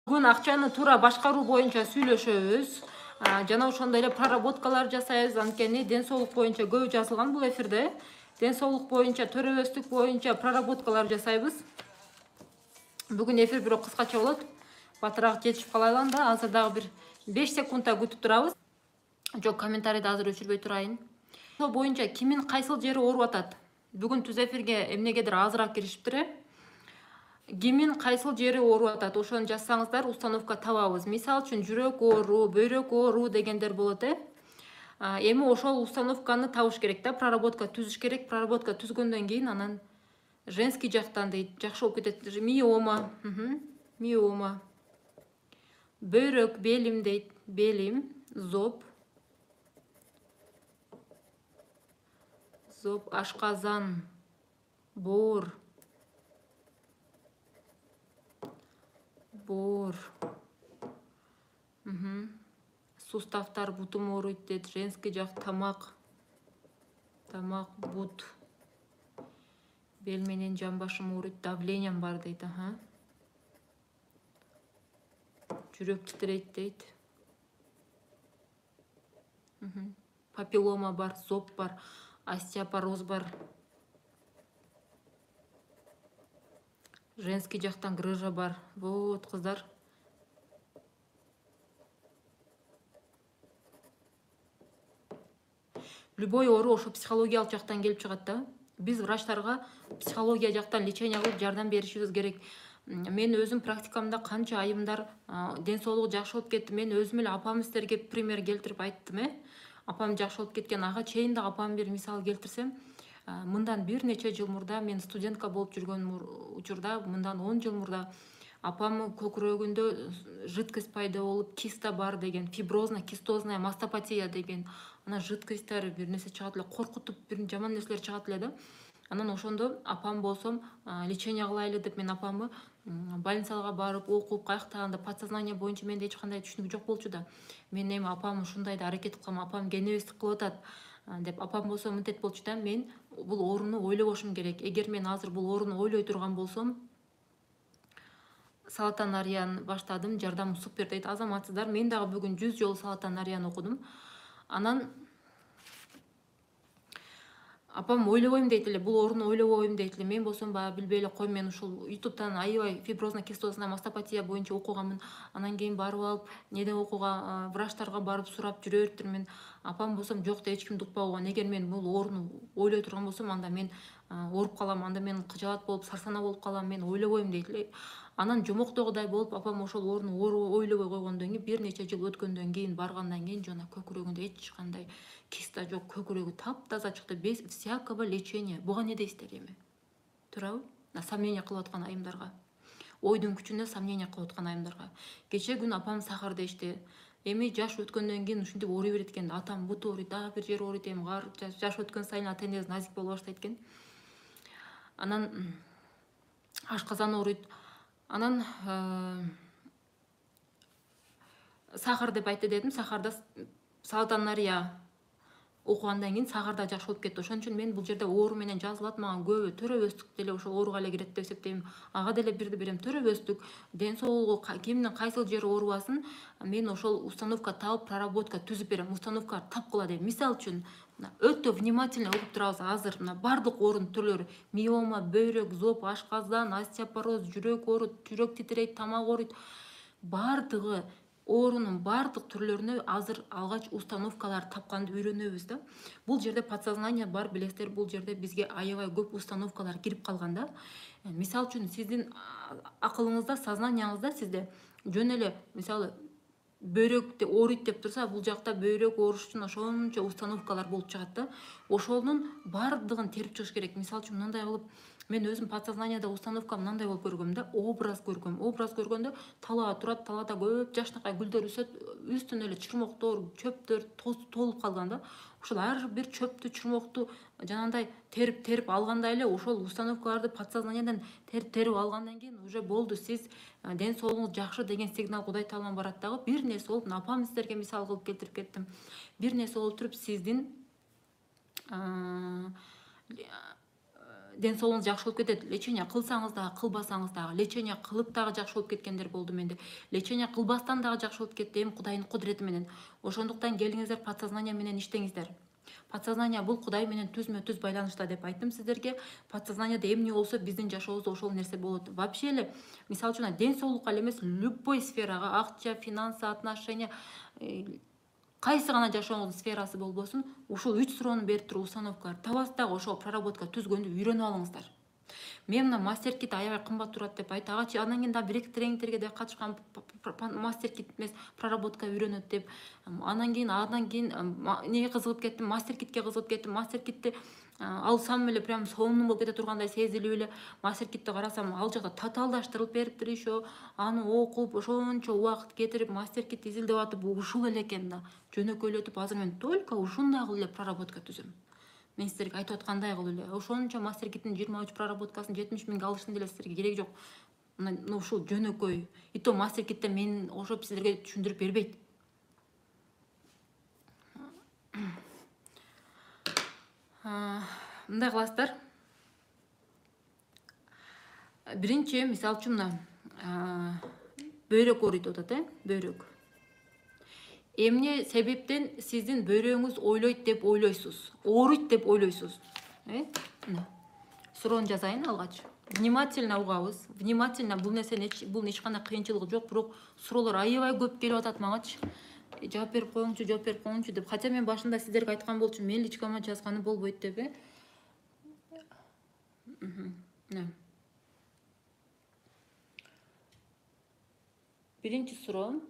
Бүгүн акчаны туура башкаруу боюнча сүйлөшөбүз. Жана ошондой эле проработкалар жасайбыз. Анткени ден соолук боюнча көп жазылган бул эфирде. Ден соолук боюнча, төрөбөстүк боюнча проработкалар жасайбыз. Бүгүн эфир бирок кыскача болот. Батыраак жетишип калайлы да. Азыр дагы бир 5 секундта күтүп турабыз. Жок, комментарийди азыр өчүрбөй турайын. Ошол боюнча кимин кайсыл жери ооруп атат? Бүгүн түз эфирге эмнегедир азыраак киришиптир. Кимин кайсыл жери ооруп атат? Ошону жазсаңыздар, установка табабыз. Мисалы үчүн жүрөк оору, бөйрөк оору дегендер болот. Эми ошол установканы табыш керек да, проработка түзүш керек. Проработка түзгөндөн кийин анан женский жактан дейт, жакшы болуп кетет. Миома, миома. Бөйрөк, белим дейт, белим, зоб. Зоб, ашказан, боор. Боор. Суставтар, бутум ооруйт дейт. Женский жак, тамак. Тамак, бут. Бел менен жамбашым ооруйт, давлениям бар дейт. Жүрөк титирейт дейт. Папиллома бар, зоб бар, остеопороз бар. Женский жактан грыжа бар. Вот, кыздар. Любой оору ошо психологиялык жактан келип чыгат да. Биз врачтарга психология жактан лечение кылып жардам беришибиз керек. Мен өзүм практикамда канча айымдар ден соолугу жакшы болуп кетти. Мен өзүм эле апам сиздерге пример келтирип айттым. Апам жакшы болуп кеткен. Ага чейин да апам бир мисал келтирсем, мындан бир нече жыл мурда, мен студентка болуп жүргөн учурда, мындан 10 жыл мурда апам көкүрөгүндө жидкость пайда болуп, киста бар деген, фиброзная, кистозная мастопатия деген, ана жидкосттар бир нерсе чыгат эле, коркутуп бир жаман нерселер чыгат эле да. Анан ошондо апам болсом, лечение кылайлы деп мен апамы больницага барып окуп каяктаганда подсознание боюнча менде эч кандай түшүнүк жок болчу да. Мен эми апам ушундай да аракет кылам, апам кенебездик кылып атат деп апам болсо мынтет болчу да. Мен бул ооруну ойлобошум керек. Эгер мен азыр бул ооруну ойлой турган болсом, салатанарияны баштадым, жардамым супер дейт. Азаматсыздар, мен дагы бүгүн 100 жолу салатанарияны окудум. Анан апам ойлобойм дейт эле, бул ооруну ойлобойм дейт эле. Мен болсом баягы билбей эле койм, мен ушул ютубтан аябай фиброзная кистозная мастопатия боюнча окуганмын. Анан кийин барып алып, неде окууга, врачтарга барып сурап жүрө бериптирмин. Апам болсом жок да, эч кимди укпай койгон. Эгер мен бул ооруну ойлой турган болсом, анда мен ооруп калам, анда мен кыжаат болуп, сарсана болуп калам, мен ойлобойм дейт эле. Анан жомоктогудай болуп, апам ошол ооруну ойлобой койгондон кийин, бир нече жыл өткөндөн кийин баргандан кийин жана көкүрөгүндө эч кандай киста жок, көкүрөгү таптаза чыкты, без всякого лечения. Буга не дейсиздер эми? Туурабы? Сомнение кылып аткан айымдарга, ойдун күчүнө сомнение кылып аткан айымдарга. Кече күн апам сахар дешти. Эми жаш өткөндөн кийин ушинтип ооруй берет экен. Атам бут ооруйт, дагы бир жер ооруйт. Эми жаш өткөн сайын ата-энебиз назик боло баштайт экен. Анан ашказан ооруйт. Анан сахар деп айтты дедим. Сахарда салатанария окугандан кийин сахарда жакшы болуп кетти. Ошон үчүн мен бул жерде оору менен жазылат, мага көбү төрөбөстүк деле ошол ооруга эле кирет деп эсептейм. Ага деле бирди берем. Төрөбөстүк, ден соолугу кимдин кайсыл жери оорубасын, мен ошол установка табып, проработка түзүп берем. Установка тапкыла дейм. Мисалы үчүн өтө внимательно окуп турабыз. Азыр мына бардык оорунун түрлөрү: миома, бөйрөк, зоб, ашказан, остеопороз, жүрөк ооруйт, жүрөк титирейт, тамак ооруйт. Бардыгы оорунун бардык түрлөрүнө азыр алгач установкалар тапканды үйрөнөбүз да. Бул жерде подсознание бар, билесиздер, бул жерде бизге аябай көп установкалар кирип калган да. Мисалы үчүн сиздин акылыңызда, сознанияңызда сизде жөн эле мисалы бөйрөк ооруйт деп турса, бул жакта бөйрөк ооруш үчүн ошончо установкалар болуп чыгат да. Ошонун бардыгын терип чыгыш керек. Мисалы үчүн мындай кылып, мен өзүм подсознанияда установка мындай болуп көргөм да. Образ көргөм. Образ көргөндө талаа турат, талаада көп жашнакай гүлдөр өсөт, үстүнө эле чурмоктор, чөптөр толуп калган да. Ошол ар бир чөптү, чурмокту жанагындай терип алгандай эле ошол установкаларды подсознаниядан терип алгандан кийин уже болду. Сиз ден соолугуңуз жакшы деген сигнал Кудай Таалам барат дагы. Бир нерсе болуп, апам сиздерге мисал кылып келтирип кеттим. Бир нерсе болуп туруп, сиздин ден соолугуңуз жакшы болуп кетет. Лечение кылсаңыз дагы, кылбасаңыз дагы, лечение кылып дагы жакшы болуп кеткендер болду менде. Лечение кылбастан дагы жакшы болуп кетти, эми Кудайдын кудурети менен. Ошондуктан келиңиздер, подсознание менен иштеңиздер. Подсознание бул Кудай менен түзмө-түз байланышта деп айттым сиздерге. Подсознаниеде эмне болсо биздин жашообузда ошол нерсе болот. Вообще эле, мисалы үчүн ден соолукка эле эмес, любой сферага, акча, финансы, отношения, кайсы гана жашооңуздун сферасы болбосун, ушул 3 суроону берип туруп установкалар табасыз дагы ошол проработка түзгөндү үйрөнүп алыңыздар. Мен мына мастер кит аябай кымбат турат деп айтты. Ага, анан кийин да бир эки тренингтерге да катышкан, мастер кит эмес, проработка үйрөнөт деп. Анан кийин эмнеге кызыгып кеттим, мастер китке кызыгып кеттим. Мастер китти алсам эле прям сонун болуп кете тургандай сезилип эле мастер китти карасам, ал жакта татаалдаштырылып бериптир еще. Аны окуп, ошончо убакыт кетирип, мастер кит изилдеп атып, ушул эле экен да. Жөнөкөйлөтүп, азыр мен только ушундай кылып эле проработка түзөм. Мен сиздерге айтып аткандай кылып эле. Ошончо мастер киттин 23 проработкасын 70 миңге алыштын деле сиздерге кереги жок. Ушул жөнөкөй. И то мастер китте мен ошоп сиздерге түшүндүрүп бербейт. Мындай кыласыздар. Биринчи, мисалы үчүн мына бөйрөк ооруйт деп атат, бөйрөк. Эмне себептен сиздин бөйрөгүңүз ойлойт деп ойлойсуз, ооруйт деп ойлойсуз? Мына суроону жазайын алгач. Внимательно угабыз. Внимательно, бул эч кандай кыйынчылыгы жок, бирок суроолор аябай көп келип атат магачы. Жооп берип коюңчу деп. Хотя мен башында сиздерге айткан болчумун, мен личкама жазганы болбойт деп. Биринчи суроо.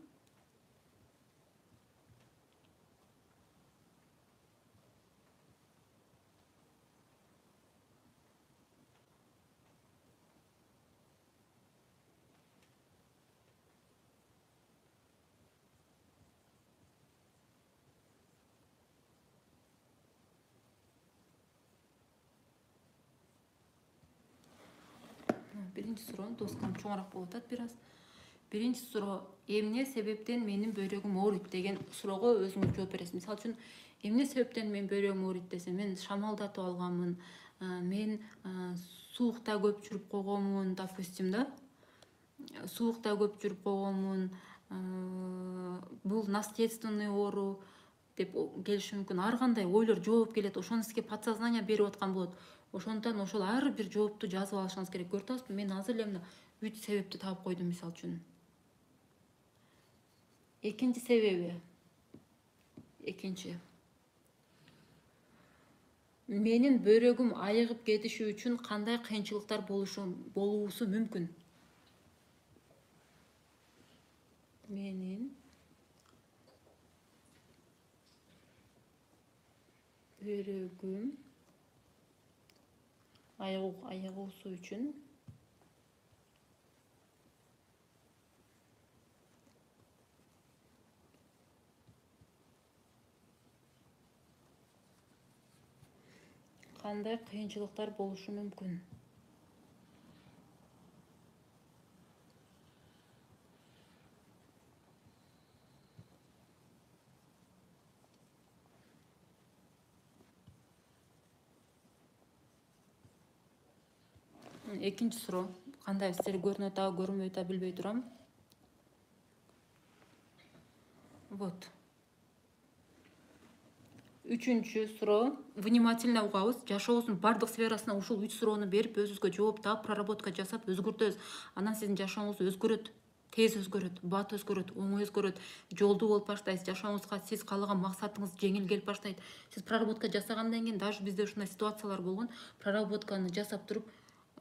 Биринчи суроону тоскам чоңураак болуп атат бир аз. Биринчи суроо, эмне себептен менин бөйрөгүм ооруйт деген суроого өзүңүз жооп бересиз. Мисалы үчүн, эмне себептен менин бөйрөгүм ооруйт десем, мен шамалдатып алганмын, мен суукта көп жүрүп койгонмун, допустим да. Суукта көп жүрүп койгонмун, бул наследственный оору деп келиши мүмкүн. Ар кандай ойлор жооп келет, ошону сизге подсознание берип аткан болот. Ошондуктан ошол ар бир жоопту жазып алышыңыз керек. Көрүп атасызбы, мен азыр эле мына 3 себепти таап койдум мисалы үчүн. Экинчи себеби. Менин бөйрөгүм айыгып кетиши үчүн кандай кыйынчылыктар болуусу мүмкүн? Менин бөйрөгүм айыгуусу үчүн кандай кыйынчылыктар болушу мүмкүн? Экинчи суроо. Кандай сиздерге көрүнүп атабы, көрүнбөй атабы билбей турам. Вот. Үчүнчү суроо. Внимательно угабыз. Жашообуздун бардык сферасына ушул 3 суроону берип, өзүбүзгө жооп таап, проработка жасап, өзгөртөбүз. Анан сиздин жашооңуз өзгөрөт. Тез өзгөрөт, бат өзгөрөт, оңой өзгөрөт, жолдуу болуп баштайсыз. Жашооңузга сиз каалаган максатыңыз жеңил келип баштайт. Сиз проработка жасагандан кийин, даже бизде ушундай ситуациялар болгон, проработканы жасап туруп,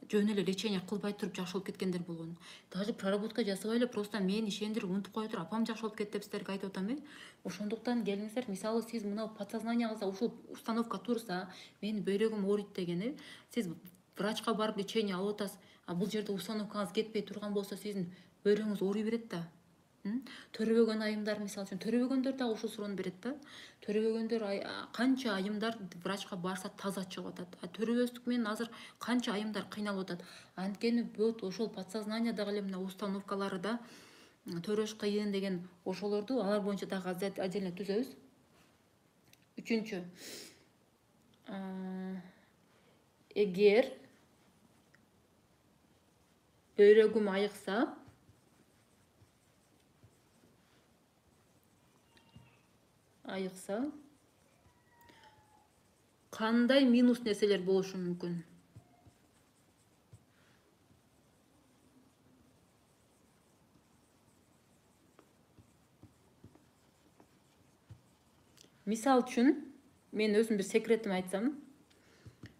жөн эле лечение кылбай туруп жакшы болуп кеткендер болгон. Даже проработка жасабай эле просто мен ишендирип унутуп кое туруп, апам жакшы болуп кетти деп сиздерге айтып атам. Ошондуктан келиңиздер, мисалы сиз мына подсознаниеңызда ушул установка турса, менин бөйрөгүм ооруйт деген, сиз врачка барып лечение алып атасыз, а бул жерде установкаңыз кетпей турган болсо, сиздин бөйрөгүңүз ооруй берет да. Төрөбөгөн айымдар, мисалы үчүн, төрөбөгөндөр дагы ушул суроону берет да. Төрөбөгөндөр канча айымдар врачка барса таза чыгып атат. Төрөбөздүк менен азыр канча айымдар кыйналып атат. Анткени вот ошол подсознаниедагы эле мына установкалары да төрөш кыйын деген ошолорду алар боюнча дагы отдельно түзөбүз. Үчүнчү, эгер бөйрөгүм айыкса кандай минус нерселер болушу мүмкүн? Мисал үчүн, мен өзүм бир секретим айтсам,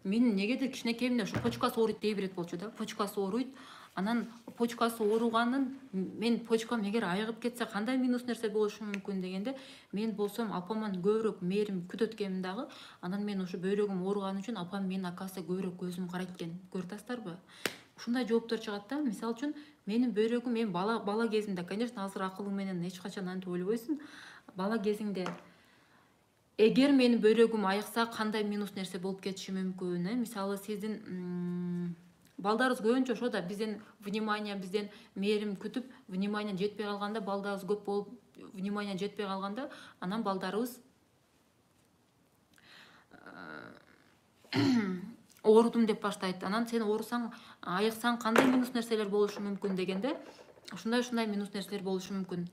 менин негедир кичинекейимден ушу почкасы ооруйт дей берет болчу да. Почкасы ооруйт. Анан почкасы ооруганын, мен почкам эгер айыгып кетсе кандай минус нерсе болушу мүмкүн дегенде, мен болсом апаман көбүрөөк мээрим күтөт экенмин дагы. Анан мен ушу бөйрөгүм ооруганы үчүн апам менин акасы көбүрөөк көзүм карайт экен. Көрүп атасыздарбы? Ушундай жооптор чыгат да. Мисалы үчүн, менин бөйрөгүм, мен бала кезимде, конечно, азыр акылың менен эч качан антип ойлобойсуң. Бала кезиңде эгер менин бөйрөгүм айыкса кандай минус нерсе болуп кетиши мүмкүн? Мисалы, сиздин балдарыбыз көбүнчө ошо да, бизден внимание, бизден мээрим күтүп, внимание жетпей калганда, балдарыбыз көп болуп, внимание жетпей калганда, анан балдарыбыз оорудум деп баштайт. Анан сен оорусаң, айыксаң кандай минус нерселер болушу мүмкүн дегенде, ушундай минус нерселер болушу мүмкүн.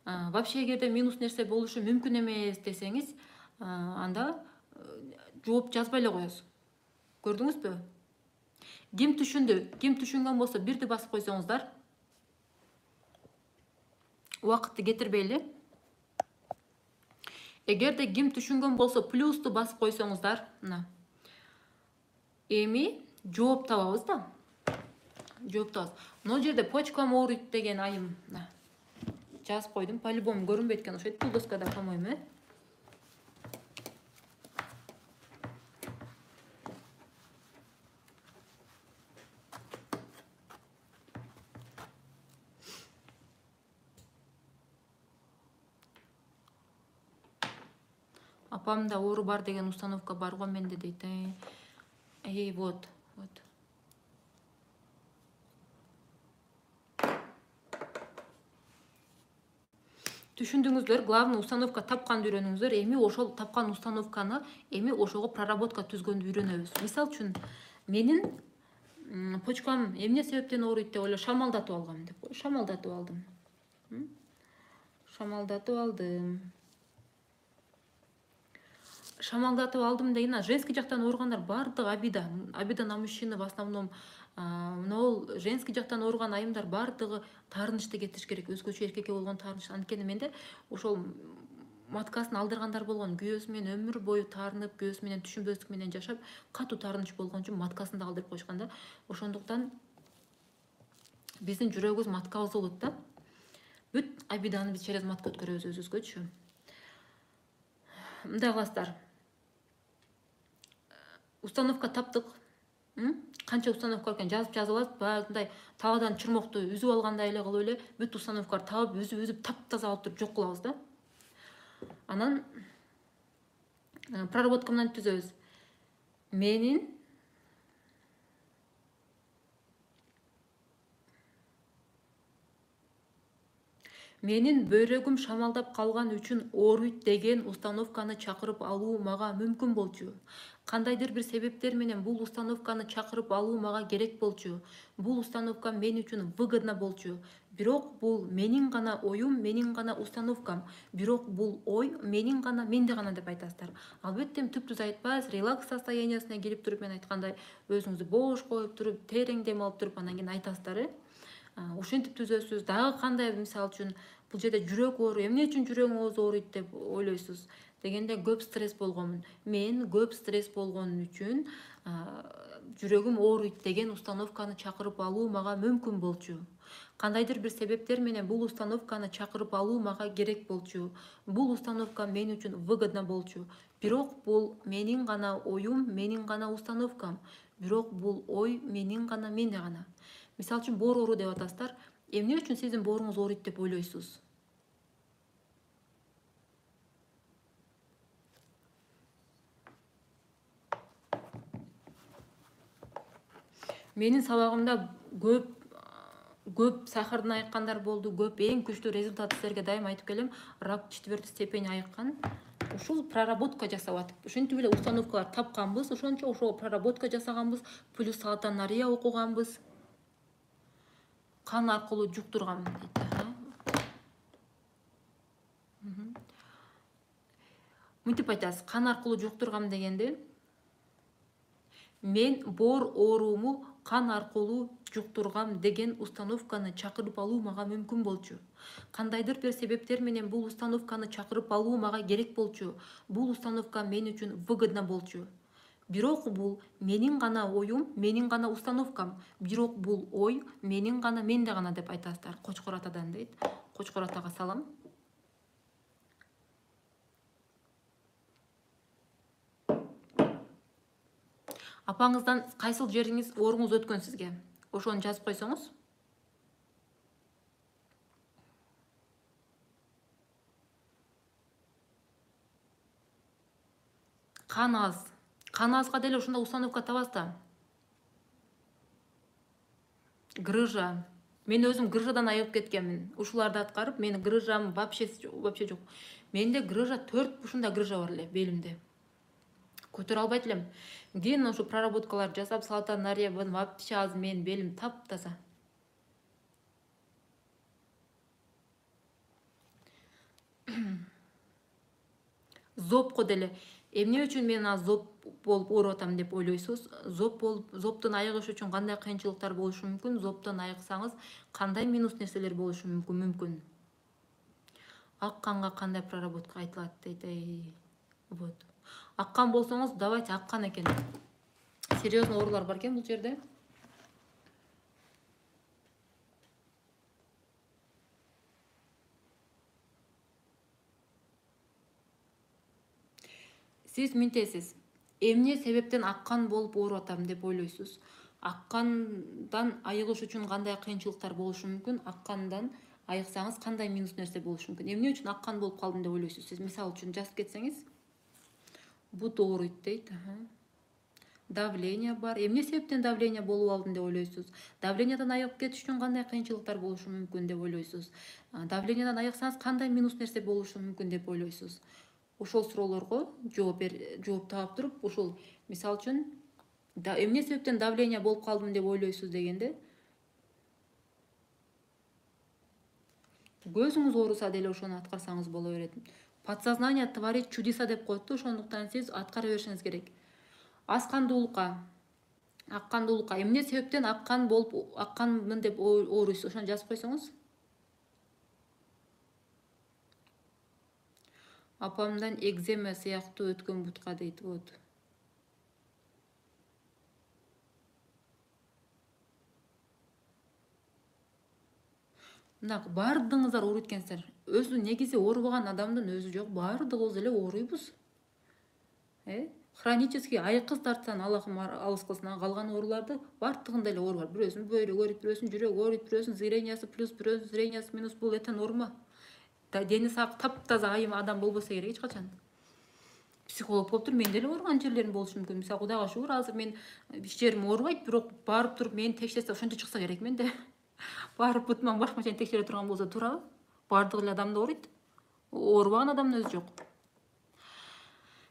Вообще, эгерде минус нерсе болушу мүмкүн эмес десеңиз, анда жооп жазбай эле коесуз. Көрдүңүзбү? Ким түшүндү? Ким түшүнгөн болсо бирди басып койсоңуздар. Убакытты кетирбейли. Эгерде ким түшүнгөн болсо плюсту басып койсоңуздар, мына. Эми жооп табабыз да. Жооп табабыз. Мына жерде почкам ооруйт деген айым, жазып койдум. По-любому көрүнбөйт экен окшойт бул доскада, по-моему, Апамда оору бар деген установка бар го менде дейт. Вот. Түшүндүңүздөр, главный установка тапканды үйрөнүңүздөр. Эми ошол тапкан установканы эми ошого проработка түзгөндү үйрөнөбүз. Мисал үчүн, менин почкам эмне себептен ооруйт деп ойлоп шамалдатып алгам деп. Шамалдатып алдым деген, женский жактан ооругандар бардыгы обида на мужчины в основном. Могул женский жактан ооруган айымдар бардыгы таарынычты кетириш керек, өзгөчө эркекке болгон таарыныч. Анткени менде ошол маткасын алдыргандар болгон, күйөөсү менен өмүр бою таарынып, күйөөсү менен түшүнбөстүк менен жашап, катуу таарыныч болгон үчүн маткасын да алдырып коюшкан да. Ошондуктан биздин жүрөгүбүз маткабыз болот да. Бүт обиданы биз через матка өткөрөбүз өзүбүзгөчү. Мындай кыласыздар. Установка таптык. Канча установка бар экен жазып аласыз. Баягындай табадан чурмокту үзүп алгандай эле кылып эле бүт установкаларды табып, үзүп таптаза алып туруп жок кылабыз да. Анан проработка менен түзөбүз. Менин бөйрөгүм шамалдап калган үчүн ооруйт деген установканы чакырып алуу мага мүмкүн болчу. Кандайдыр бир себептер менен бул установканы чакырып алуу мага керек болчу. Бул установка мен үчүн выгодно болчу. Бирок бул менин гана оюм, менин гана установкам. Бирок бул ой менин гана, менде гана деп айтасыздар. Албетте түп-түз айтпайсыз, релакс состояниясына келип туруп, мен айткандай, өзүңүздү бош коюп туруп, терең дем алып туруп, анан кийин айтасыздар. Ушинтип түзөсүз. Дагы кандай, мисалы үчүн, бул жерде жүрөк оору, эмне үчүн жүрөгүңүз ооруйт деп ойлойсуз дегенде, көп стресс болгонмун. Мен көп стресс болгон үчүн жүрөгүм ооруйт деген установканы чакырып алуу мага мүмкүн болчу. Кандайдыр бир себептер менен бул установканы чакырып алуу мага керек болчу. Бул установка мен үчүн выгодно болчу. Бирок бул менин гана оюм, менин гана установкам. Бирок бул ой менин гана, менде гана. Мисалы үчүн, боор оору деп атасыздар. Эмне үчүн сиздин бооруңуз ооруйт деп ойлойсуз? Менин сабагымда көп сахардын айыккандар болду. Көп, эң күчтүү результат силерге дайым айтып келем. Рак 4 степень айыккан. Ушул проработка жасап атып, ушинтип эле установкалар тапканбыз, ошончо ошол проработка жасаганбыз, плюс саатанария окуганбыз. кан аркылуу жуктургам дейт. Мынтип айтасыз, кан аркылуу жуктургам дегенде мен боор ооруму кан аркылуу жуктургам деген установканы чакырып алуу мага мүмкүн болчу. Кандайдыр бир себептер менен бул установканы чакырып алуу мага керек болчу. Бул установка мен үчүн выгодно болчу. Бирок бул менин гана оюм, менин гана установкам. Бирок бул ой менин гана, менде гана деп айтасыздар. Кочкор атадан дейт. Кочкор атага салам. Апаңыздан кайсыл жериңиз ооруңуз өткөн сизге? Ошону жазып койсоңуз. Кан аз. Кан азга деле ушундай установка табасыз да. Грыжа. Мен өзүм грыжадан айыгып кеткенмин. Ушуларды аткарып, менин грыжам вообще жок. Менде грыжа 4 ушундай грыжа бар эле белимде. Көтөрө албайт элем. Кийин ошо проработкалар жасап, салатанария вообще аз, менин белим таптаза. Зобко деле. Эмне үчүн мен аз зоб болуп ооруп атам деп ойлойсуз? Зобтон айыгыш үчүн кандай кыйынчылыктар болушу мүмкүн? Зобтон айыксаңыз кандай минус нерселер болушу мүмкүн? Ак канга кандай проработка айтылат дейт. Вот. Ак кан болсоңуз, давайте ак кан экен. Серьезный оорулар бар экен бул жерде. Сиз мынтесиз. Эмне себептен ак кан болуп ооруп атам деп ойлойсуз? Ак кандан айыгыш үчүн кандай кыйынчылыктар болушу мүмкүн? Ак кандан айыксаңыз кандай минус нерсе болушу мүмкүн? Эмне үчүн ак кан болуп калдым деп ойлойсуз? Сиз мисал үчүн жазып кетсеңиз. Бут ооруйт дейт. Давление бар. Эмне себептен давление болуп алдым деп ойлойсуз? Давлениядан айыгып кетиш үчүн кандай кыйынчылыктар болушу мүмкүн деп ойлойсуз? Давлениядан айыксаңыз кандай минус нерсе болушу мүмкүн деп ойлойсуз? Ошол суроолорго жооп таап туруп, ушул мисал үчүн эмне себептен давление болуп калдым деп ойлойсуз дегенде, көзүңүз ооруса деле ошону аткарсаңыз боло берет. Подсознание творит чудеса деп коет да, ошондуктан сиз аткара беришиңиз керек. Аз кандуулукка, ак кандуулукка эмне себептен ак кан болуп, ак канмын деп ооруйсуз? Ошону жазып койсоңуз. Апамдан экзема сыяктуу өткөн бутка дейт. Вот. Мына баардыгыңыздар ооруйт экенсиздер. Өзү негизи оорубаган адамдын өзү жок, баардыгыбыз эле ооруйбуз. Хронический айкыз тартсан, Аллахым алыс кылсын, калган ооруларды баардыгында эле оору бар. Бирөөсүн бөйрөгү ооруйт, бирөөсүн жүрөгү ооруйт, бирөөсүн зрениясы плюс, бирөөсүн зрениясы минус. Бул эте норма. Дени сак таптаза айым адам болбосо керек эч качан. Психолог болуп туруп, менде эле ооруган жерлерим болушу мүмкүн. Мисалы, Кудайга шүгүр, азыр мен ич жерим оорубайт, бирок барып туруп мени текшерсе ошончо чыкса керек менде. Барып бутман башка жерин текшере турган болсо туурабы? Баардык эле адамда ооруйт. Оорубаган адамдын өзү жок.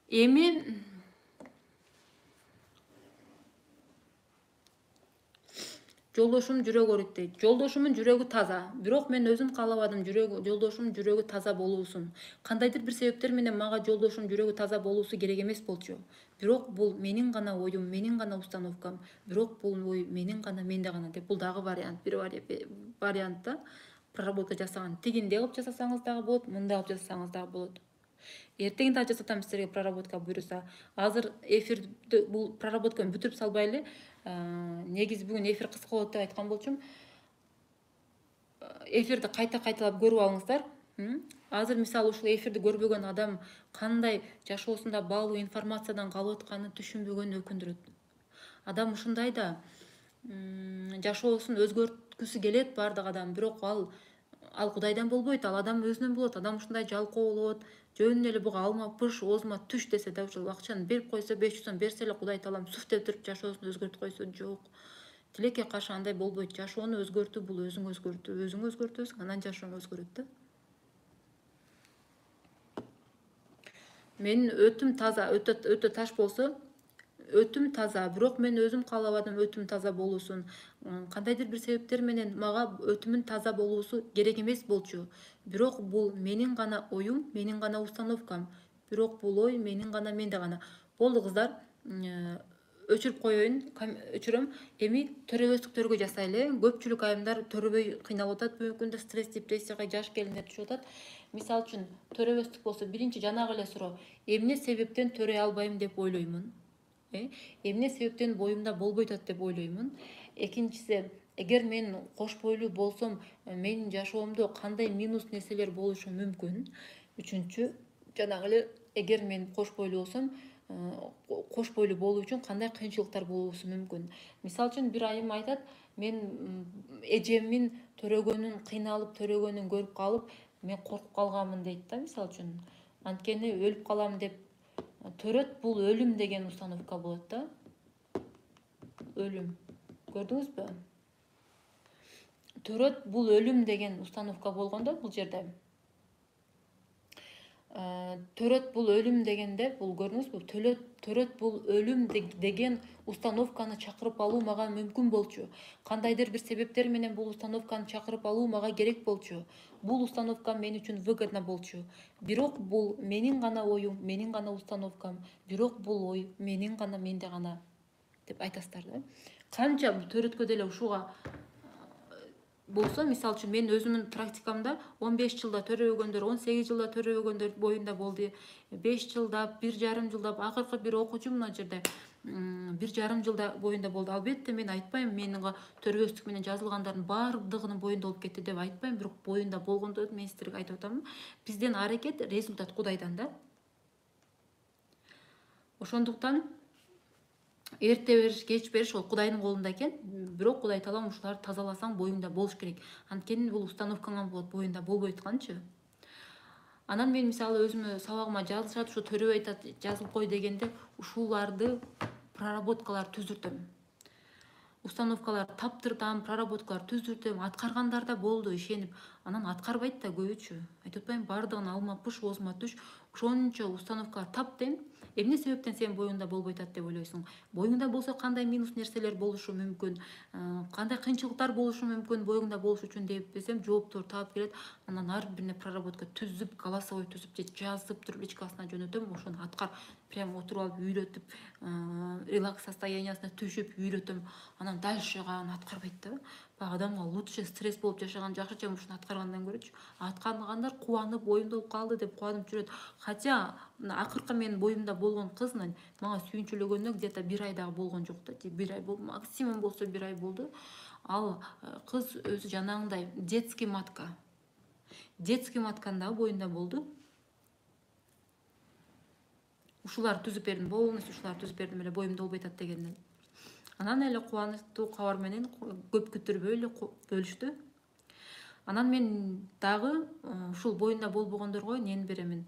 Эми жолдошум жүрөгү ооруйт дейт. Жолдошумдун жүрөгү таза, бирок мен өзүм каалабадым жолдошумдун жүрөгү таза болуусун. Кандайдыр бир себептер менен мага жолдошумдун жүрөгү таза болуусу керек эмес болчу. Бирок бул менин гана оюм, менин гана установкам. Бирок бул ой менин гана, менде гана деп. Бул дагы вариант, бир вариантта проработка жасаган. Тигиндей кылып жасасаңыз дагы болот, мындай кылып жасасаңыз дагы болот. Эртең да жасатам силерге проработка буюрса. Азыр эфирди бул проработканы бүтүрүп салбайлы. Негизи бүгүн эфир кыска болот деп айткан болчумун. Эфирди кайта-кайталап көрүп алыңыздар. Азыр мисалы ушул эфирди көрбөгөн адам кандай жашоосунда баалуу информациядан калып атканын түшүнбөгөнү өкүндүрөт. Адам ушундай да, жашоосун өзгөрткүсү келет баардык адам, бирок ал Кудайдан болбойт, ал адам өзүнөн болот. Адам ушундай жалкоо болот. Жөн эле буга алма пыш, оозума түш десе да, ушул акчаны берип койсо, 500 сом берсе эле Кудай таалам суф деп туруп жашоосун өзгөртүп койсо, жок. Тилекке каршы андай болбойт. Жашоону өзгөртүү бул өзүң өзгөртүү. Өзүң өзгөртөсүң, анан жашооң өзгөрөт да. Менин өтүм таза, өтө таш болсо, өтүм таза, бирок мен өзүм каалабадым өтүм таза болуусун. Кандайдыр бир себептер менен мага өтүмүн таза болуусу керек эмес болчу. Бирок бул менин гана оюм, менин гана установкам. Бирок бул ой менде гана. Болду кыздар, өчүрүп коеюн, өчүрөм. Эми төрөбөстүктөргө жасайлы. Көпчүлүк айымдар төрөбөй кыйналып атат, бүгүнкү күндө стресс, депрессияга жаш келиндер түшүп атат. Мисалы үчүн төрөбөстүк болсо, биринчи жанагы эле суроо: эмне себептен төрөй албайм деп ойлоймун. Эмне себептен боюмда болбой атат деп ойлоймун. Экинчиси, эгер мен кош бойлуу болсом, менин жашоомдо кандай минус нерселер болушу мүмкүн. Үчүнчү, жанагы эле, эгер мен кош бойлуу болсом, кош бойлуу болуу үчүн кандай кыйынчылыктар болушу мүмкүн. Мисалы үчүн бир айым айтат: мен эжемин төрөгөнүн, кыйналып төрөгөнүн көрүп калып, мен коркуп калганмын дейт да, мисалы үчүн. Анткени өлүп калам деп. Төрөт бул өлүм деген установка болот да. Өлүм. Көрдүңүзбү? Төрөт бул өлүм деген установка болгондо бул жерде. Төрөт бул өлүм дегенде, бул көрдүңүзбү? Төрөт бул өлүм деген установканы чакырып алуу мага мүмкүн болчу. Кандайдыр бир себептер менен бул установканы чакырып алуу мага керек болчу. Бул установка мен үчүн выгодно болчу. Бирок бул менин гана оюм, менин гана установкам. Бирок бул ой менин гана, менде гана деп айтасыздар да. Канча төрөткө деле ушуга болсо, мисалы үчүн мен өзүмдүн практикамда 15 жылда төрөбөгөндөр, 18 жылда төрөбөгөндөр боюнда болду. 5 жылдап, 1,5 жылдап, акыркы бир окуучу мына жерде 1,5 жылда боюнда болду. Албетте мен айтпайм, менин төрөбөстүк менен жазылгандардын баардыгынын боюнда болуп кетти деп айтпайм, бирок боюнда болгондо мен сиздерге айтып атам. Бизден аракет, результат Кудайдан да. Ошондуктан эрте бериш, кеч бериш ол Кудайдын колунда экен. Бирок Кудай таалам ушуларды тазаласаң боюңда болуш керек. Анткени бул установкаңан болот, боюнда болбой атканчы. Анан мен мисалы өзүмө сабагыма жазышат, ушу төрөбөй атат, жазылып кой дегенде ушуларды проработкалар түзүртөм. Установкалар таптыртам, проработкалар түзүртөм, аткаргандар да болду, ишенип. Анан аткарбайт да көбүчү. Айтып атпайм, баардыгын алма пуш, оозума түш. Ошончо установкалар таптым. Эмне себептен сен боюңда болбой атат деп ойлойсуң? Боюңда болсо кандай минус нерселер болушу мүмкүн? Кандай кыйынчылыктар болушу мүмкүн боюңда болуш үчүн деп десем, жооптор таап келет. Анан ар бирине проработка түзүп, голосовой түзүп же жазып туруп личкасына жөнөтөм. Ошону аткар. Прям отуруп алып үйлөтүп, релакс состояниясына түшүп үйлөтөм. Анан дальше аны аткарбайт да. Баягы адамга лучше стресс болуп жашаган жакшы, ушуну аткаргандан көрөчү. Аткаргандар кубанып, боюмда болуп калды деп кубанып жүрөт. Хотя акыркы менин боюмда болгон кыз мага сүйүнчүлөгөнүнө где-то 1 ай дагы болгон жок да. 1 ай болду, максимум болсо 1 ай болду. Ал кыз өзү жанагындай детский матка. Детский матканда боюнда болду. Ушулар түзүп бердим, полностью ушулар түзүп бердим эле боюмда болбой атат дегенден. Анан эле кубанычтуу кабар менен көп күтүрбөй эле бөлүштү. Анан мен дагы ушул боюнда болбогондорго эмнени беремин?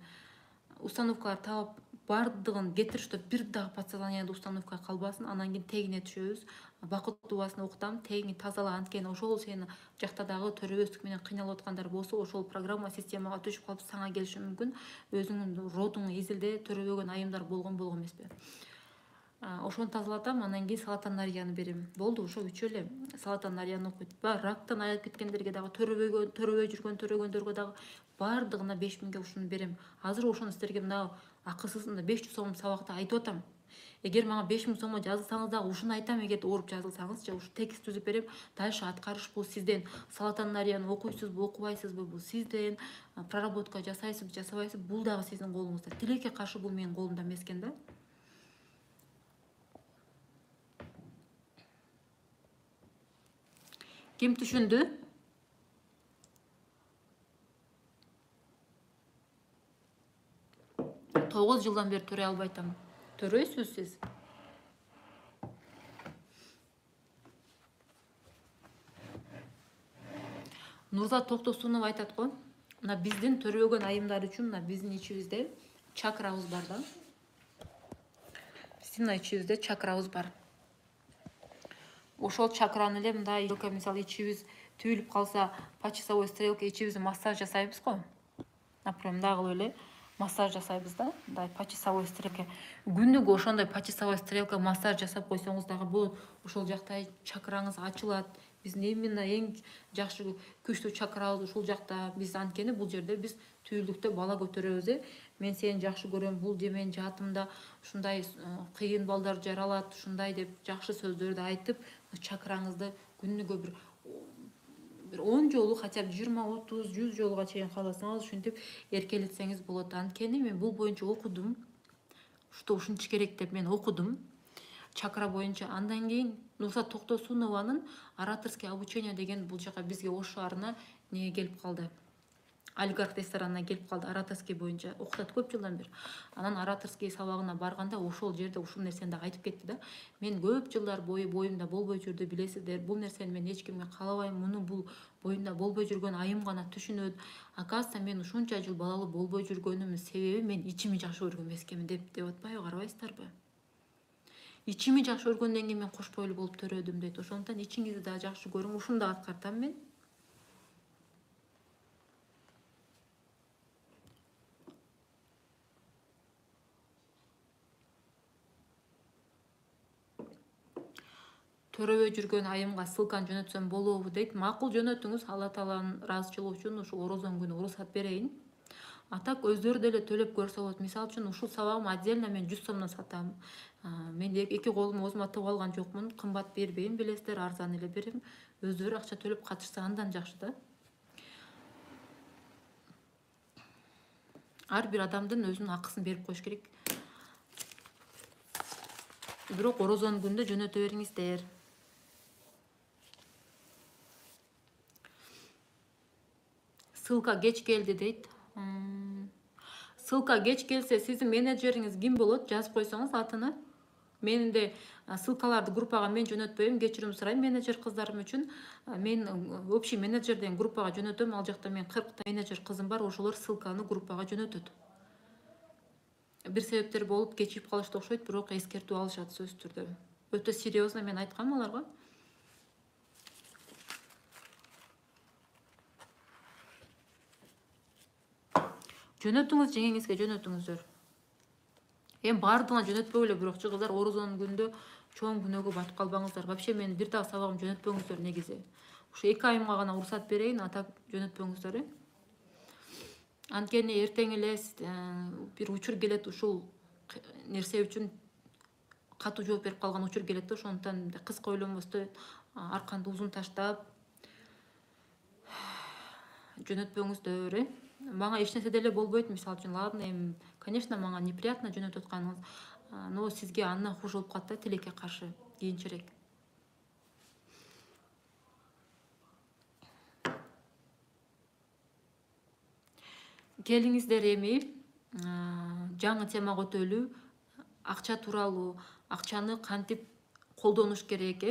Установкалар таап баардыгын кетир, что бир дагы подсознанияда установка калбасын. Анан кийин тегине түшөбүз. Бакыт дубасын окутам, тегине тазала. Анткени ошол сени жакта дагы төрөбөстүк менен кыйналып аткандар болсо, ошол программа системага түшүп калып сага келиши мүмкүн. Өзүңдүн родуң изилде төрөбөгөн айымдар болгон эмеспи? Ошону тазалатам, анан кийин салатанарияны берем. Болду, ошо үчөө эле салатанарияны окуйт. Рактан айыгып кеткендерге дагы, төрөбөй жүргөн төрөгөндөргө дагы баардыгына 5000 ушуну берем. Азыр ошону сиздерге мына акысызында 500 сом сабакта айтып атам. Эгер мага 5000 сомго жазылсаңыз дагы ушуну айтам, эгер ооруп жазылсаңыз же ушу текст түзүп берем. Дальше аткарыш бул сизден. Салатанарияны окуйсузбу, окубайсызбы, бул сизден. Проработка жасайсызбы, жасабайсызбы, бул дагы сиздин колуңузда. Тилекке каршы бул менин колумда эмес экен да. Ким түшүндү? 9 жылдан бери төрөй албай атам. Төрөйсүз сиз? Нурзат Токтосунов айтат го. Мына биздин төрөбөгөн айымдар үчүн мына биздин ичибизде чакрабыз бар да. Биздин мына ичибизде чакрабыз бар. Ошол чакраны эле мындай мисалы ичибиз түйүлүп калса, по часовой стрелке ичибизди массаж жасайбыз го. Например, мындай кылып эле массаж жасайбыз да, мындай почасовой стрелка. Күнүгө ошондой почасовой стрелка массаж жасап койсоңуз дагы болот. Ошол жакта чакраңыз ачылат. Биздин именно эң жакшы күчтүү чакрабыз ушул жакта. Биз анткени бул жерде биз түйүлдүктө бала көтөрөбүз. Мен сени жакшы көрөм, бул же менин жаатымда ушундай кыйын балдар жаралат, ушундай деп жакшы сөздөрдү айтып, чакраңызды күнүгө бир 10 жолу, хотя бы 20, 30, 100 жолга чейин кааласаңыз ушинтип эркелетсеңиз болот. Анткени мен бул боюнча окудум. Что ушинтиш керек деп мен окудум. Чакра боюнча. Андан кийин Нурсат Токтосунованын ораторский обучение деген бул жака бизге Ош шаарына не келип калды. Олигарх ресторанына келип калды, ораторский боюнча окутат көп жылдан бери. Анан ораторский сабагына барганда ошол жерде ушул нерсени да айтып кетти да. Мен көп жылдар бою боюмда болбой жүрдү, билесиздер. Бул нерсени мен эч кимге каалабайм. Муну бул боюмда болбой жүргөн айым гана түшүнөт. Оказывается, мен ушунча жыл балалуу болбой жүргөнүмүн себеби мен ичими жакшы көргөн эмескенмин деп атпайбы, карабайсыздарбы? Ичими жакшы көргөндөн кийин мен кош бойлуу болуп төрөдүм дейт. Ошондуктан ичиңизди да жакшы көрүң. Ушуну да аткартам мен. Төрөбөй жүргөн айымга ссылканы жөнөтсөм болобу дейт. Макул, жөнөтүңүз. Алла тааланын ыраазычылыгы үчүн ушул орозон күнү уруксат берейин. А так өздөрү деле төлөп көрсө болот. Мисалы үчүн ушул сабагым отдельно мен 100 сомдон сатам. Мен эки колуму өзүмө тыгып алган жокмун. Кымбат бербейм, билесиздер, арзан эле берем. Өздөрү акча төлөп катышса андан жакшы да. Ар бир адамдын өзүнүн акысын берип коюш керек. Бирок орозон күндө жөнөтө бериңиздер. Ссылка кеч келди дейт. Ссылка кеч келсе, сиздин менеджериңиз ким болот? Жазып койсоңуз атыны. Менин де ссылкаларды группага мен жөнөтпөйм, кечирим сурайм менеджер кыздарым үчүн. Мен общий менеджер деген группага жөнөтөм. Ал жакта мен 40 менеджер кызым бар, ошолор ссылканы группага жөнөтөт. Бир себептер болуп кечип калышты окшойт, бирок эскертүү алышат сөзсүз түрдө. Өтө серьезно мен айткам аларга. Жөнөтүңүз, жеңеңизге жөнөтүңүздөр. Эми баардыгына жөнөтпөгүлө, бирокчу кыздар орозон күндө чоң күнөөгө батып калбаңыздар. Вообще мен бир дагы сабагым жөнөтпөңүздөр негизи. Ушу 2 айымга гана уруксат берейин, ата жөнөтпөңүздөр. Анткени эртең эле бир учур келет, ушул нерсе үчүн катуу жооп берип калган учур келет да, ошондуктан кыска ойлонбостой арканды узун таштап жөнөтпөңүздөр. Мага эч нерсе деле болбойт, мисалы үчүн. Ладно, эми конечно мага неприятно жөнөтүп атканыңыз, но сизге андан хуже болуп калат да, тилекке каршы кийинчерээк. Келиңиздер, эми жаңы тема көтөлүү, акча тууралуу, акчаны кантип колдонуш керек.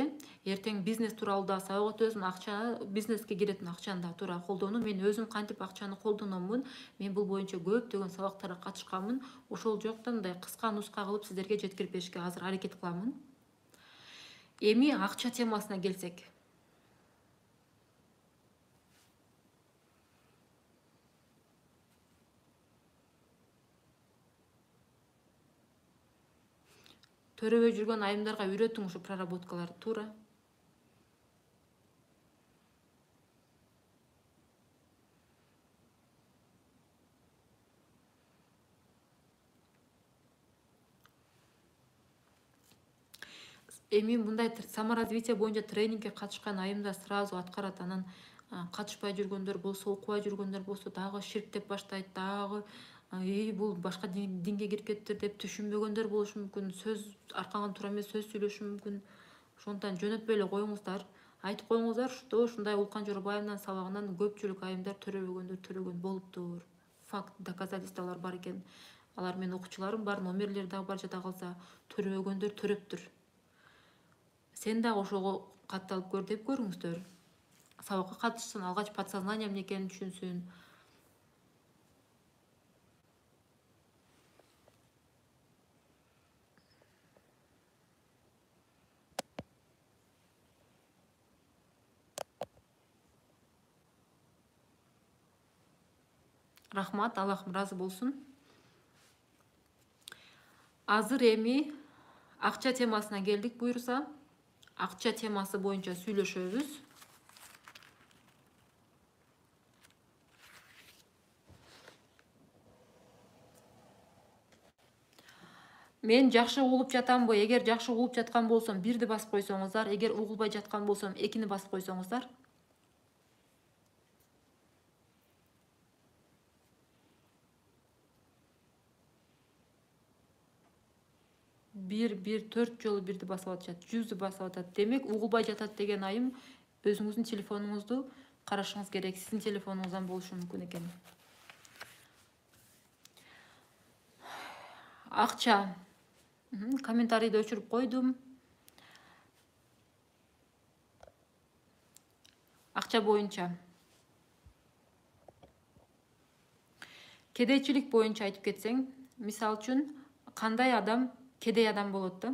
Эртең бизнес тууралуу да сабак өтөбүз. Акча, бизнеске киретін акчаны да туура колдонуу. Мен өзүм кантип акчаны колдономмун. Мен бул боюнча көптөгөн сабактарга катышканмын. Ошол жоктон мындай кыска нуска кылып сиздерге жеткирип беришке азыр аракет кыламын. Эми акча темасына келсек. Төрөбөй жүргөн айымдарга үйрөтүң ушу проработкаларды туура. Эми мындай саморазвитие боюнча тренингге катышкан айымдар сразу аткарат. Анан катышпай жүргөндөр болсо, окубай жүргөндөр болсо дагы ширктеп баштайт, дагы бул башка динге кирип кетиптир деп түшүнбөгөндөр болушу мүмкүн. Сөз аркаңан туура эмес сөз сүйлөшүшү мүмкүн. Ошондуктан жөнөтпөй эле коюңуздар. Айтып коюңуздар, что ушундай Улкан Жорбаевдин сабагынан көпчүлүк айымдар төрөгөн болуптур. Факт, доказательстволор бар экен. Алар менин окуучуларым бар, номерлери дагы бар, жада калса төрөгөндөр төрөптүр. Сен дагы ошого катталып көр деп көрүңүздөр. Сабакка катышсын, алгач подсознание эмне экенин түшүнсүн. Рахмат, Аллахым ыраазы болсун. Азыр эми акча темасына келдик буюрса. Акча темасы боюнча сүйлөшөбүз. Мен жакшы угулуп жатамбы? Эгер жакшы угулуп жаткан болсом, бирди басып койсоңуздар, эгер угулбай жаткан болсом, экини басып койсоңуздар. Бир 4 жолу бирди басып атышат, 100 басып атат. Демек, угулбай жатат деген айым өзүңүздүн телефонуңузду карашыңыз керек. Сиздин телефонуңуздан болушу мүмкүн экен. Акча. Комментарийди өчүрүп койдум. Акча боюнча. Кедейчилик боюнча айтып кетсең, мисал үчүн кандай адам кедей адам болот да?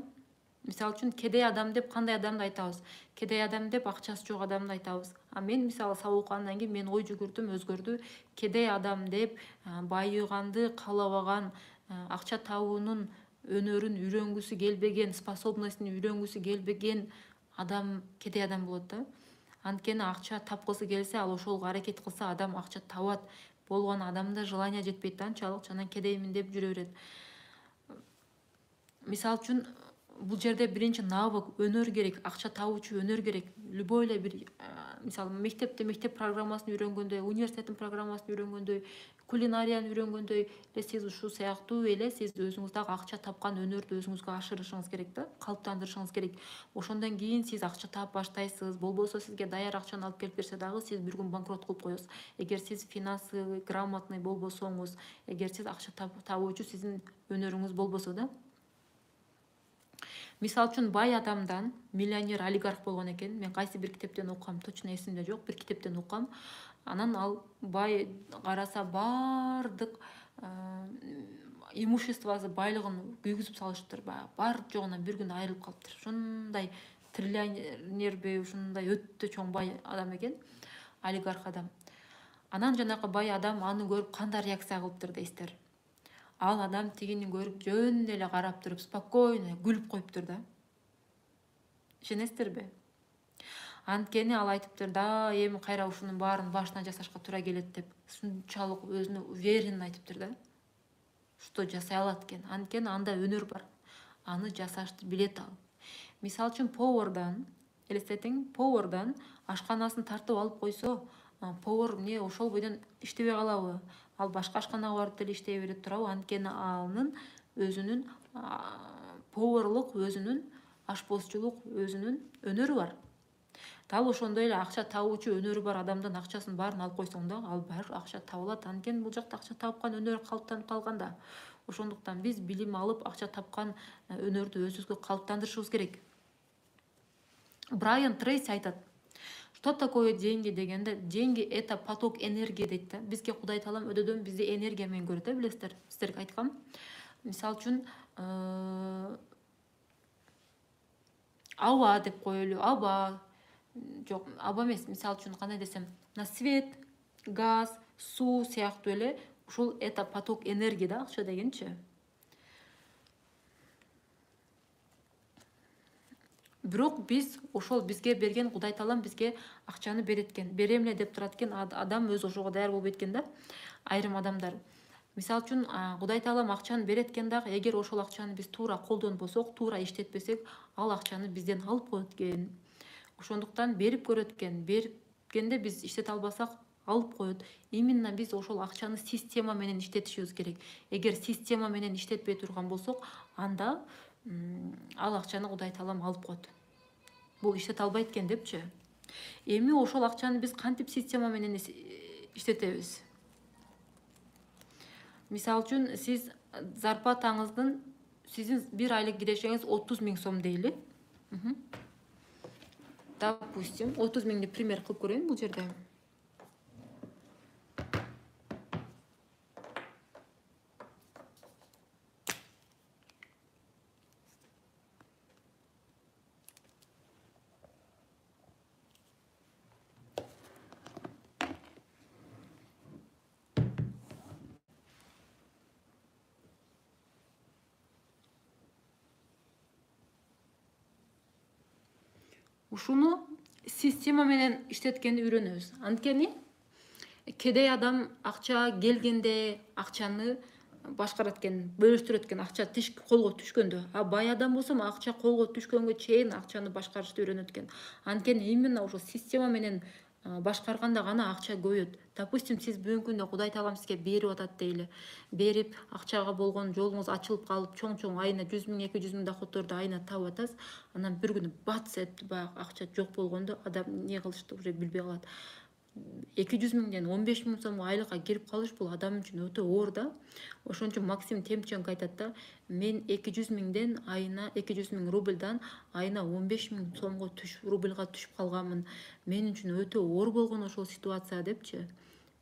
Мисал үчүн кедей адам деп кандай адамды айтабыз? Кедей адам деп акчасы жок адамды айтабыз. А мен мисалы сабылгандан кийин мен ой жүгүрдүм, өзгөрдү. Кедей адам деп байыганды каалабаган, акча табуунун өнөрүн үйрөнгүсү келбеген, способностун үйрөнгүсү келбеген адам кедей адам болот да. Анткени акча тапкысы келсе, ал ошолго аракет кылса, адам акча табат. Болгон адамда желание жетпейт да анчалык, жана кедеймин деп жүрө берет. Мисал үчүн бул жерде биринчи навык, өнөр керек, акча табуучу өнөр керек. Любой эле бир мисалы мектеп программасын үйрөнгөндөй, университеттин программасын үйрөнгөндөй, кулинарияны үйрөнгөндөй эле сиз ушул сыяктуу эле сиз өзүңүздө акча тапкан өнөрдү өзүңүзгө ашырышыңыз керек да, калыптандырышыңыз керек. Ошондон кийин сиз акча таап баштайсыз. Болбосо сизге даяр акчаны алып келип берсе дагы сиз бир күн банкрот кылып коесуз. Эгер сиз финансовый грамотный болбосоңуз, эгер сиз акча табуучу сиздин өнөрүңүз болбосо да. Мисал үчүн бай адамдан миллионер, олигарх болгон экен. Мен кайсы бир китептен окугам, точно эсимде жок, бир китептен окугам. Анан ал бай караса бардык имуществосы, байлыгын күйгүзүп салышыптыр. Бар жогунан бир күн айрылып калыптыр. Ушундай триллионерби, ушундай өтө чоң бай адам экен, олигарх адам. Анан жанакы бай адам аны көрүп кандай реакция кылыптыр дейсиздер? Ал адам тигини көрүп жөн эле карап туруп, спокойно күлүп коюптур да. Ишенесиздерби? Анткени ал айтыптыр да, эми кайра ушунун баарын башынан жасашка туура келет деп. Ушунчалык өзүнө уверенно айтыптыр да. Что жасай алат экен. Анткени анда өнөр бар. Аны жасашты билет ал. Мисал үчүн повардан, элестетиң, повардан ашканасын тартып алып койсо, повар эмне ошол бойдон иштебей калабы? Ал башка ашканага барып деле иштей берет турабы? Анткени анын өзүнүн поварлык, өзүнүн ашпозчулук, өзүнүн өнөрү бар. Дал ошондой эле акча табуучу өнөрү бар адамдан акчасын баарын алып койсоң да, ал баары акча табылат. Анткени бул жакта акча тапкан өнөр калыптанып калган да. Ошондуктан биз билим алып, акча тапкан өнөрдү өзүбүзгө калыптандырышыбыз керек. Брайан Трейси айтат: что такое деньги дегенде, деньги это поток энергии дейт да. Бизге Кудай таалам өдөдөн бизди энергия менен көрөт, билесиздер. Сиздерге айткам. Мисал үчүн аба деп коелу, аба. Жок, аба эмес, мисал үчүн кандай десем, на свет, газ, суу сыяктуу эле ушул это поток энергии да, акча дегенчи. Бирок биз ошол бизге берген Кудай таалам бизге акчаны берет экен. Берем эле деп турат экен, адам өзү ошого даяр болбойт экен да. Айрым адамдар. Мисал үчүн Кудай таалам акчаны берет экен дагы, эгер ошол акчаны биз туура колдонбосок, туура иштетпесек, ал акчаны бизден алып коет экен. Ошондуктан берип көрөт экен. Бергенде биз иштете албасак, алып коет. Именно биз ошол акчаны система менен иштетишибиз керек. Эгер система менен иштетпей турган болсок, анда ал акчаны Кудай таалам алып коет. Бул иштете албайт экен депчи. Эми ошол акчаны биз кантип система менен иштетебиз? Мисал үчүн сиз зарплатаңыздын, сиздин бир айлык кирешеңиз 30 000 сом дейли. Допустим, 30 000 пример кылып көрөйүн бул жерде. ушуну система менен иштеткенди үйрөнөбүз. Анткени кедей адам акча келгенде акчаны башкарат экен, бөлүштүрөт экен, акча колго түшкөндө. А бай адам болсо акча колго түшкөнгө чейин акчаны башкарышты үйрөнөт экен. Анткени именно ошо система менен башкарганда гана акча көбөйөт. Допустим, сиз бүгүнкү күндө Кудай таалам сизге берип атат дейли. Берип акчага болгон жолуңуз ачылып калып, чоң айына 100 000, 200 000 доходторду айына таап атасыз. Анан бир күнү бац этип баягы акча жок болгондо адам эмне кылышты уже билбей калат. 200 000ден 15 000 сомго айлыкка кирип калыш бул адам үчүн өтө оор да. Ошон үчүн Максим Темченко айтат да, мен 200 000ден айына 200 000 рубльдан айына 15 000 сомго рубльга түшүп калганмын. Мен үчүн өтө оор болгон ошол ситуация депчи.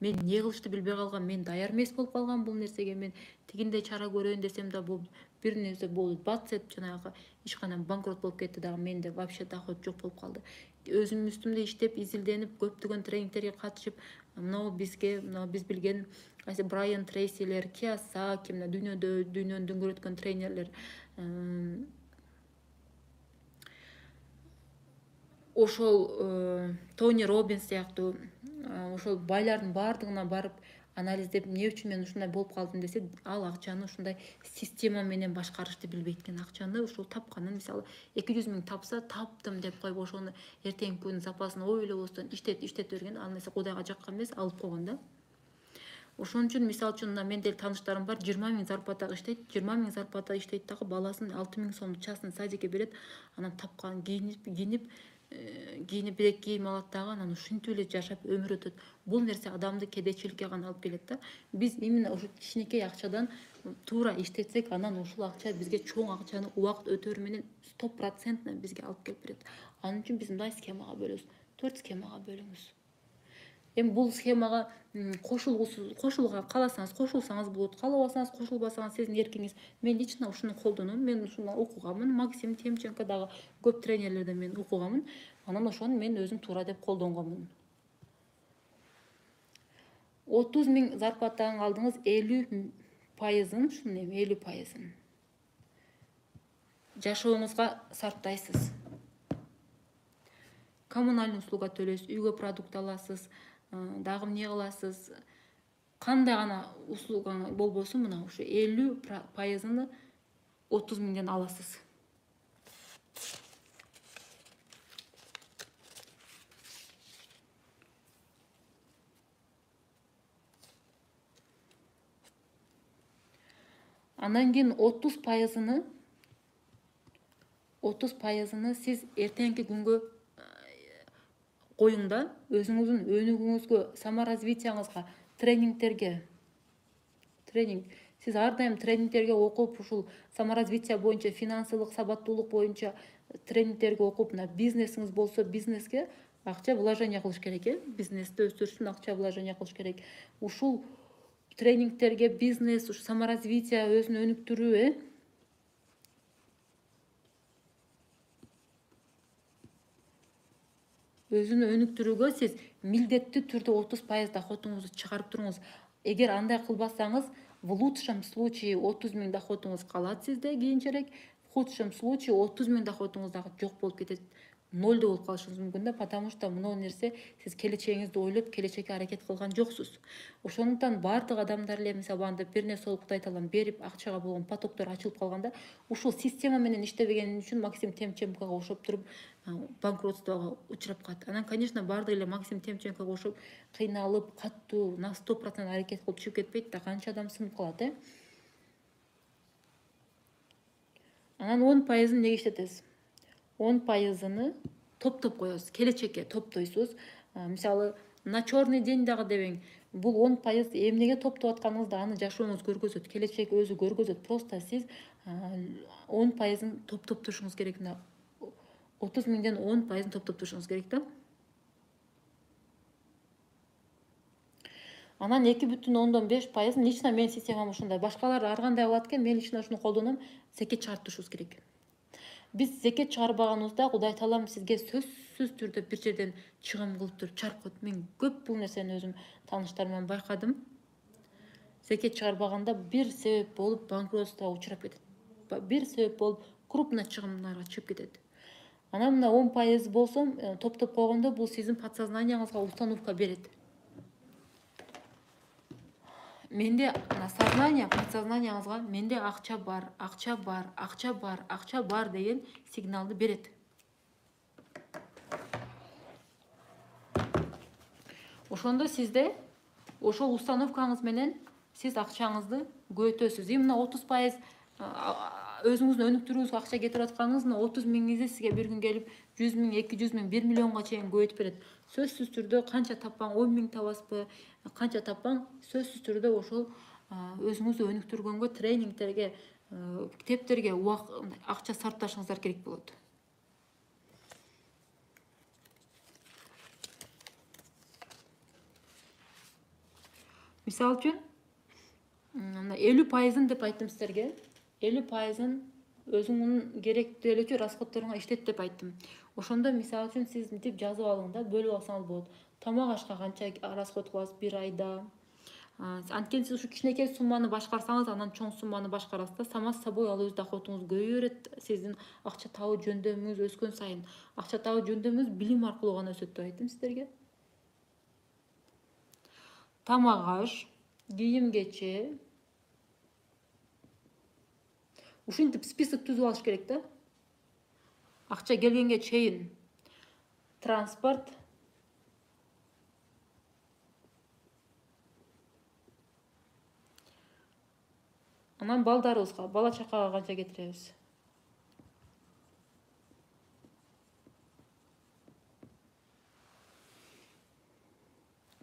Мен эмне кылышты билбей калгам, мен даяр эмес болуп калгам бул нерсеге. Мен тигиндей чара көрөйүн десем да бул бир нерсе болуп бац этип жанагы ишканам банкрот болуп кетти дагы, менде вообще доход жок болуп калды. Өзүм үстүмдө иштеп, изилденип, көптөгөн тренингтерге катышып, биз билген Брайан Трейсилер, Кийосаки, дүйнөнү дөңгөрөткөн тренерлер, ошол Тони Робинс сыяктуу ошол байлардын баардыгына барып анализдеп, эмне үчүн мен ушундай болуп калдым десе, ал акчаны ушундай система менен башкарышты билбейт экен. Акчаны ушул тапканын, мисалы 200 000 тапса, таптым деп коюп, ошону эртеңки күнүн запасын ойлобостон иштете берген. Ал нерсе Кудайга жаккан эмес, алып койгон да. Ошон үчүн мисалы үчүн менин деле тааныштарым бар, 20 000 зарплатага иштейт, 20 000 зарплата иштейт дагы баласын 6 000 сом частный садикке берет. Анан тапкан кийинип бирек кийим алат дагы, анан ушинтип эле жашап өмүр өтөт. Бул нерсе адамды кедейчиликке гана алып келет да. Биз именно ошо кичинекей акчадан туура иштетсек, анан ушул акча бизге чоң акчаны убакыт өтөөрү менен 100% бизге алып келип берет. Анын үчүн биз мындай схемага бөлөбүз. 4 схемага бөлүңүз. Эми бул схемага кошулууга кааласаңыз кошулсаңыз болот, каалабасаңыз кошулбасаңыз сиздин эркиңиз. Мен лично ушуну колдоном. Мен ушундан окуганмын. Максим Темченко дагы көп тренерлерден мен окуганмын. Анан ошону мен өзүм туура деп колдонгонмун. 30 000 зарплатаны алдыңыз, 50%, шуну эми 50% жашооңузга сарптайсыз. Коммунальный услуга төлөйсүз, үйгө продукт аласыз, дагы эмне кыласыз. Кандай гана услуга болбосун, мына ушу 50%-ны 30 000ден аласыз. Андан кийин 30%-ны сиз эртеңки күнгө коюң да, өзүңүздүн өнүгүүңүзгө, саморазвитияңызга, тренингтерге. Сиз ар дайым тренингтерге окуп, ушул саморазвитие боюнча, финансылык сабаттуулук боюнча тренингтерге окуп, мына бизнесиңиз болсо, бизнеске акча вложение кылыш керек, бизнести өстүрүш үчүн акча вложение кылыш керек. Ушул тренингтерге, бизнес, ушу саморазвитие, өзүн өнүктүрүү, өзүнү өнүктүрүүгө сиз милдеттүү түрдө 30% доходуңузду чыгарып туруңуз. Эгер андай кылбасаңыз, в лучшем случае 30 000 доходуңуз калат сизде кийинчерээк, в худшем случае 30 000 доходуңуз дагы жок болуп кетет. Нолдо болуп калышыңыз мүмкүн да, потому что мына нерсе сиз келечегиңизди ойлоп, келечекке аракет кылган жоксуз. Ошондуктан баардык адамдар эле мисалы анда бир нерсе болуп Кудай таалам берип, акчага болгон потоктор ачылып калганда, ушул система менен иштебегени үчүн Максим Темченкого окшоп туруп банкротствого учурап калат. Анан, конечно, баардык эле Максим Темченкого окшоп кыйналып, катуу на 100% аракет кылып чыгып кетпейт да, канча адам сынып калат, Анан 10%-ын эмнеге иштетесиз? 10%-ны топтоп коесуз, келечекке топтойсуз. Мисалы, на черный день дагы дебең. Бул 10% эмнеге топтоп атканыңызды аны жашооңуз көргөзөт, келечек өзү көргөзөт. Просто сиз 10%-ын топтоп турушуңуз керек. 30 000ден 10%-ын топтоп турушуңуз керек да. Анан 2,5%-ын лично мен системам ушундай. Башкалар ар кандай кылат экен, мен лично ушуну колдоном. Зекет чыгарып турушубуз керек. Биз зекет чыгарбаганыбызда Кудай таалам сизге сөзсүз түрдө бир жерден чыгым кылып туруп чарп коет. Мен көп бул нерсени өзүм тааныштарымдан байкадым. Зекет чыгарбаганда бир себеп болуп банкротствого учурап кетет. Бир себеп болуп крупный чыгымдарга чыгып кетет. Анан мына 10% болсом топтоп койгондо бул сиздин подсознанияңызга установка берет. Менде сознание, подсознанияңызга менде акча бар, акча бар, акча бар, акча бар деген сигналды берет. Ошондо сизде ошол установкаңыз менен сиз акчаңызды көбөйтөсүз. Мына 30% өзүңүздүн өнүктүрүүгүзгө акча кетирип атканыңыз, 30 миңиңизди сизге бир күн келип 100 миң, 200 миң, 1 миллионго чейин көбөйтүп берет. Сөзсүз түрдө канча таппаң 10 миң табасызбы, канча таппаң сөзсүз түрдө ошол өзүңүздү өнүктүргөнгө, тренингтерге, китептерге акча сарпташыңыздар керек болот. Мисалы үчүн 50% деп айттым силерге. 50% өзүңүн керектелүүчү расходторуңа иштет деп айттым. Ошондо мисалы үчүн сиз мынтип жазып алың да, бөлүп алсаңыз болот. Тамак ашка канча расход кыласыз бир айда. Анткени сиз ушу кичинекей сумманы башкарсаңыз, анан чоң сумманы башкарасыз да, сама собой ал өз доходуңуз көбөйө берет. Сиздин акча табуу жөндөмүңүз өскөн сайын, акча табуу жөндөмүңүз билим аркылуу гана өсөт деп айттым сиздерге. Тамак аш, кийим кече, ушинтип список түзүп алыш керек да. Акча келгенге чейин транспорт, анан балдарыбызга, бала чакага канча кетиребиз.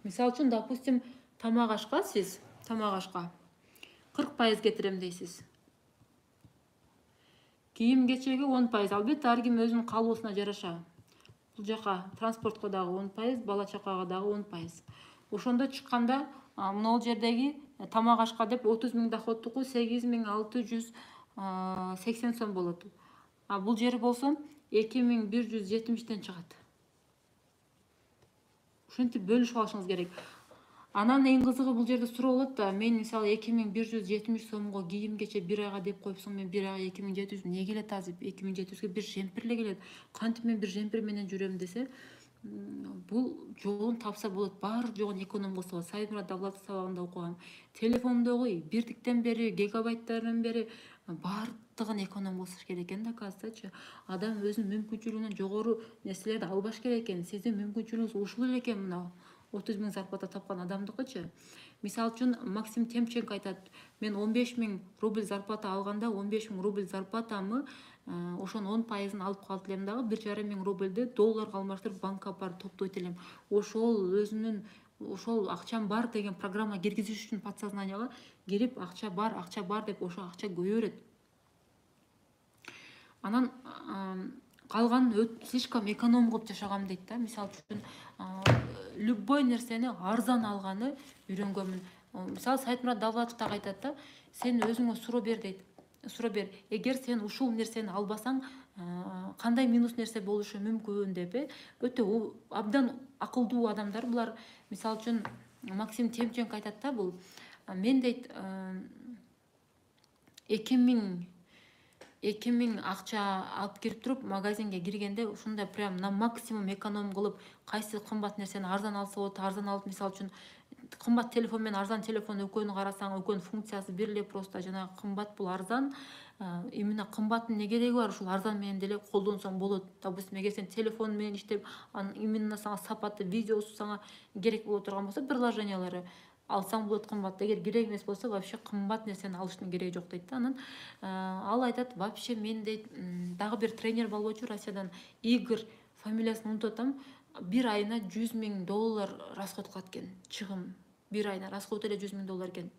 Мисалы үчүн, допустим, тамак ашка сиз 40% кетирем дейсиз. Кийим кечеге 10%. Албетте ар ким өзүнүн калыбысына жараша. Бул жака транспортко дагы 10%, бала чакага дагы 10%. Ошондо чыкканда могул жердеги тамак ашка деп 30 миң доходтуку 8680 сом болот. Бул жери болсо 2170тен чыгат. Ушинтип бөлүшүп алышыңыз керек. Анан эң кызыгы бул жерде суроо болот да, мен мисалы 2170 сомго кийим кече бир айга деп коюпсуң, мен бир айга 2700 эмне келет азыр? 2700ге бир жемпир эле келет. Кантип мен бир жемпир менен жүрөм десе, бул жолун тапса болот, баары жогун эконом кылса болот. Сайдмурат Давлатов сабагында окугам. Телефондогу бирдиктен бери, гигабайттардан бери баардыгын эконом кылыш керек экен да, казачы. Адам өзүнүн мүмкүнчүлүгүнөн жогору нерселерди албаш керек экен. Сиздин мүмкүнчүлүгүңүз ушул эле экен мына. 30 миң зарплата тапкан адамдыкычы. Мисалы үчүн Максим Темченко айтат, мен 15 миң рубль зарплата алганда 15 миң рубль зарплатамы ошонун 10%-ын алып калып элем дагы 1,5 миң рубльди долларга алмаштырып банкка барып топтойт элем. Ошол өзүнүн ошол акчам бар деген программа киргизиш үчүн подсознанияга кирип акча бар деп ошо акча көбөйөрөт. Анан калганын слишком эконом кылып жашагам дейт да. Мисалы үчүн любой нерсени арзан алганы үйрөнгөнмүн. Мисалы Сайдмурат Давлатов так айтат да, сен өзүңө суроо бер дейт. Суроо бер, эгер сен ушул нерсени албасаң, кандай минус нерсе болушу мүмкүн деп, өтө абдан акылдуу адамдар булар. Мисалы үчүн Максим Темченко айтат да, бул мен дейт 2000 акча алып кирип туруп магазинге киргенде ушундай прям на максимум эконом кылып, кайсы кымбат нерсени арзан алса болот, арзан алып, мисалы үчүн кымбат телефон менен арзан телефон экөөнү карасаң, экөөнүн функциясы бир эле, просто жанагы кымбат бул арзан. Именно кымбаттын эмне кереги бар, ушул арзан менен деле колдонсоң болот. Допустим, эгер сен телефон менен иштеп, именно сага сапаттуу видеосу сага керек боло турган болсо, приложениялары алсаң болот кымбат. Эгер керек эмес болсо, вообще кымбат нерсени алыштын кереги жок дейт да. Анан ал айтат, вообще мен дейт, дагы бир тренер болчу Россиядан, Игорь, фамилиясын унутуп атам, бир айына $100 000 расход кылат экен, чыгым. Бир айына расход эле $100 000 экен.